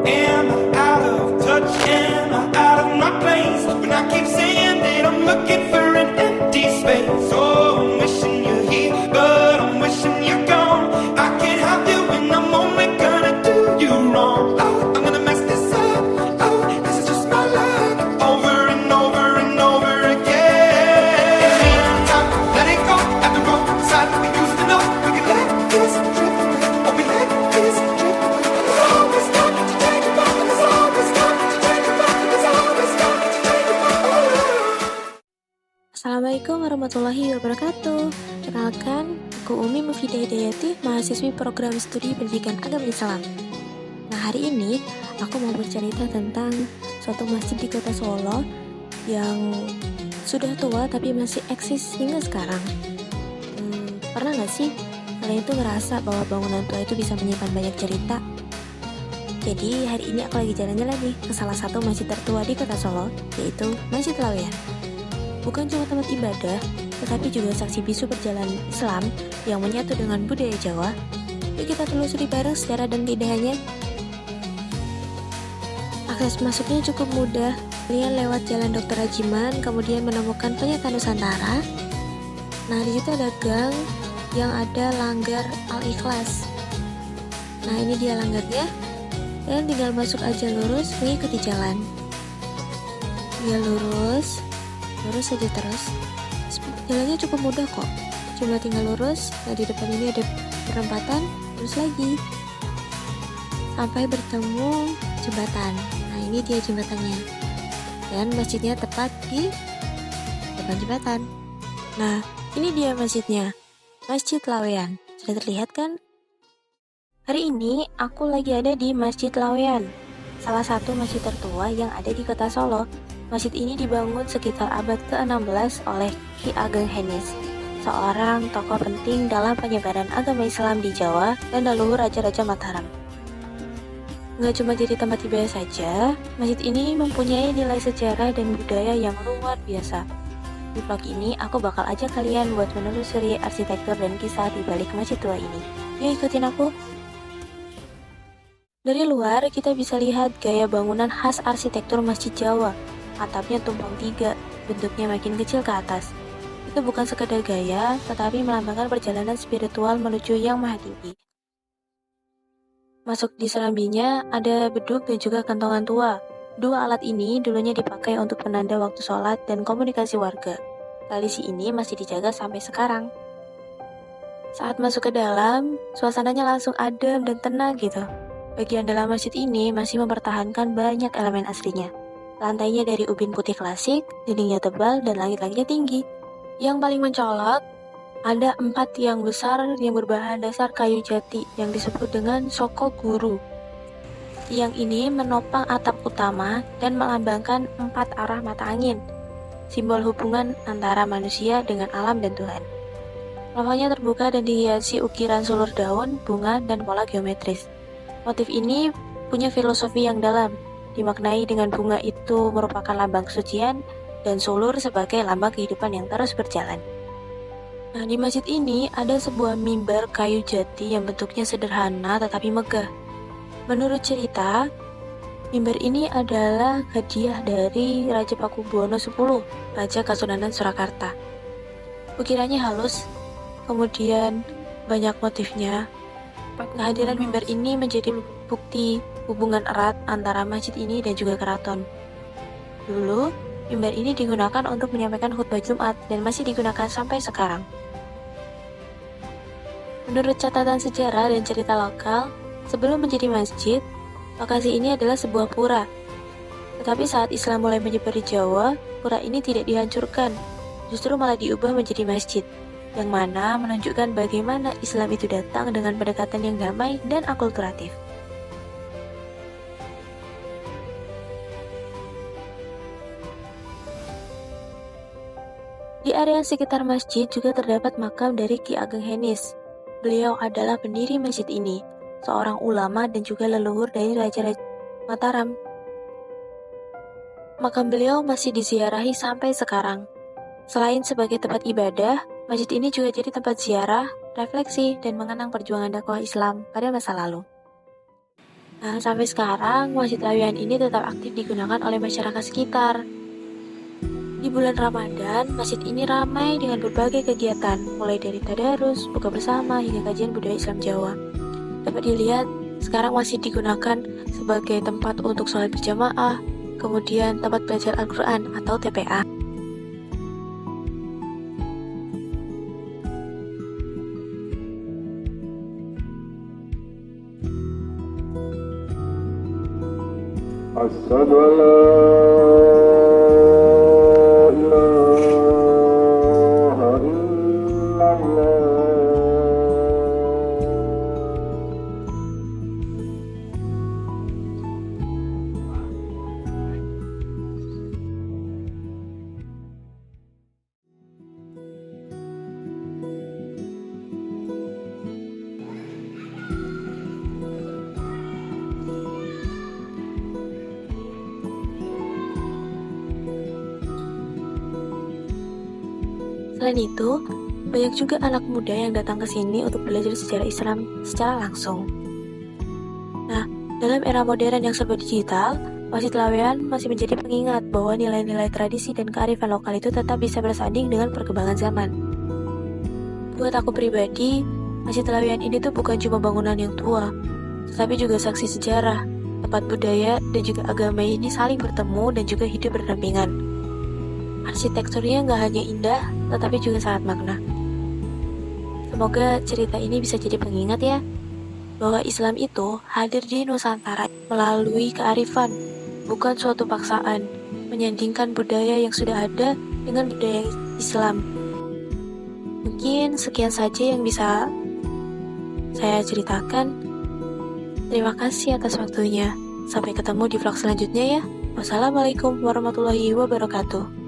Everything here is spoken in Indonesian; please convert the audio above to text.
Am I out of touch? Am I out of my place? When I keep saying that I'm looking for an empty space. Oh, I'm wishing you're here, but I'm wishing you're gone. I can't have you and I'm only gonna do you wrong. Oh, I'm gonna mess this up. Oh, this is just my luck. Over and over and over again. Time to let it go. At the roadside we used to know. We can let this drift away. Oh, we let this drift away. There's always time to take it back. There's always time to take it back. There's always time to take it back. Assalamualaikum warahmatullahi wabarakatuh. Perkenalkan, aku Umi Mufidah Hidayati, mahasiswi program studi pendidikan agama Islam. Nah, hari ini aku mau bercerita tentang suatu masjid di kota Solo yang sudah tua tapi masih eksis hingga sekarang. Pernah gak sih kalian itu ngerasa bahwa bangunan tua itu bisa menyimpan banyak cerita? Jadi hari ini aku lagi jalan-jalan nih ke salah satu masjid tertua di kota Solo, yaitu Masjid Laweyan. Bukan cuma tempat ibadah, tetapi juga saksi bisu perjalanan Islam yang menyatu dengan budaya Jawa. Yuk kita telusuri bareng sejarah dan keindahannya. Akses masuknya cukup mudah. Kalian lewat Jalan Dr. Rajiman, kemudian menemukan Penyetan Nusantara. Nah, di situ ada gang yang ada langgar Al-Ikhlas. Nah, ini dia langgarnya. Dan tinggal masuk aja lurus, mengikuti jalan. Tinggal lurus saja terus. Jalannya cukup mudah kok. Cuma tinggal lurus. Nah, di depan ini ada perempatan, terus lagi sampai bertemu jembatan. Nah, ini dia jembatannya. Dan masjidnya tepat di depan jembatan. Nah, ini dia masjidnya. Masjid Laweyan. Sudah terlihat kan? Hari ini aku lagi ada di Masjid Laweyan, salah satu masjid tertua yang ada di kota Solo. Masjid ini dibangun sekitar abad ke-16 oleh Ki Ageng Henis, seorang tokoh penting dalam penyebaran agama Islam di Jawa dan leluhur Raja-Raja Mataram. Nggak cuma jadi tempat ibadah saja, masjid ini mempunyai nilai sejarah dan budaya yang luar biasa. Di vlog ini, aku bakal ajak kalian buat menelusuri arsitektur dan kisah di balik masjid tua ini. Yuk ikutin aku! Dari luar, kita bisa lihat gaya bangunan khas arsitektur Masjid Jawa. Atapnya tumpang tiga, bentuknya makin kecil ke atas. Itu bukan sekedar gaya, tetapi melambangkan perjalanan spiritual menuju yang maha tinggi. Masuk di serambinya, ada beduk dan juga kantongan tua. Dua alat ini dulunya dipakai untuk penanda waktu sholat dan komunikasi warga. Tradisi ini masih dijaga sampai sekarang. Saat masuk ke dalam, suasananya langsung adem dan tenang gitu. Bagian dalam masjid ini masih mempertahankan banyak elemen aslinya. Lantainya dari ubin putih klasik, dindingnya tebal, dan langit-langitnya tinggi. Yang paling mencolok, ada 4 tiang besar yang berbahan dasar kayu jati yang disebut dengan Soko Guru. Tiang ini menopang atap utama dan melambangkan 4 arah mata angin, simbol hubungan antara manusia dengan alam dan Tuhan. Plafon terbuka dan dihiasi ukiran sulur daun, bunga, dan pola geometris. Motif ini punya filosofi yang dalam, dimaknai dengan bunga itu merupakan lambang kesucian dan sulur sebagai lambang kehidupan yang terus berjalan. Nah, di masjid ini ada sebuah mimbar kayu jati yang bentuknya sederhana tetapi megah. Menurut cerita, mimbar ini adalah hadiah dari Raja Pakubuwono X, Raja Kasunanan Surakarta. Ukirannya halus, kemudian banyak motifnya. Kehadiran mimbar ini menjadi bukti hubungan erat antara masjid ini dan juga keraton. Dulu, mimbar ini digunakan untuk menyampaikan khutbah Jumat dan masih digunakan sampai sekarang. Menurut catatan sejarah dan cerita lokal, sebelum menjadi masjid, lokasi ini adalah sebuah pura. Tetapi saat Islam mulai menyebar di Jawa, pura ini tidak dihancurkan, justru malah diubah menjadi masjid, yang mana menunjukkan bagaimana Islam itu datang dengan pendekatan yang damai dan akulturatif. Di area sekitar masjid juga terdapat makam dari Ki Ageng Henis. Beliau adalah pendiri masjid ini, seorang ulama dan juga leluhur dari Raja-Raja Mataram. Makam beliau masih diziarahi sampai sekarang. Selain sebagai tempat ibadah, masjid ini juga jadi tempat ziarah, refleksi, dan mengenang perjuangan dakwah Islam pada masa lalu. Nah, sampai sekarang Masjid Lawian ini tetap aktif digunakan oleh masyarakat sekitar. Di bulan Ramadan, masjid ini ramai dengan berbagai kegiatan, mulai dari tadarus, buka bersama, hingga kajian budaya Islam Jawa. Dapat dilihat, sekarang masjid digunakan sebagai tempat untuk sholat berjamaah, kemudian tempat belajar Al-Quran atau TPA. أشهد أن لا إله إلا الله. Selain itu, banyak juga anak muda yang datang ke sini untuk belajar sejarah Islam secara langsung. Nah, dalam era modern yang serba digital, Masjid Lawean masih menjadi pengingat bahwa nilai-nilai tradisi dan kearifan lokal itu tetap bisa bersanding dengan perkembangan zaman. Buat aku pribadi, Masjid Lawean ini tuh bukan cuma bangunan yang tua, tetapi juga saksi sejarah, tempat budaya, dan juga agama ini saling bertemu dan juga hidup berdampingan. Arsitekturnya nggak hanya indah, tetapi juga sangat makna. Semoga cerita ini bisa jadi pengingat ya, bahwa Islam itu hadir di Nusantara melalui kearifan, bukan suatu paksaan, menyandingkan budaya yang sudah ada dengan budaya Islam. Mungkin sekian saja yang bisa saya ceritakan. Terima kasih atas waktunya. Sampai ketemu di vlog selanjutnya ya. Wassalamualaikum warahmatullahi wabarakatuh.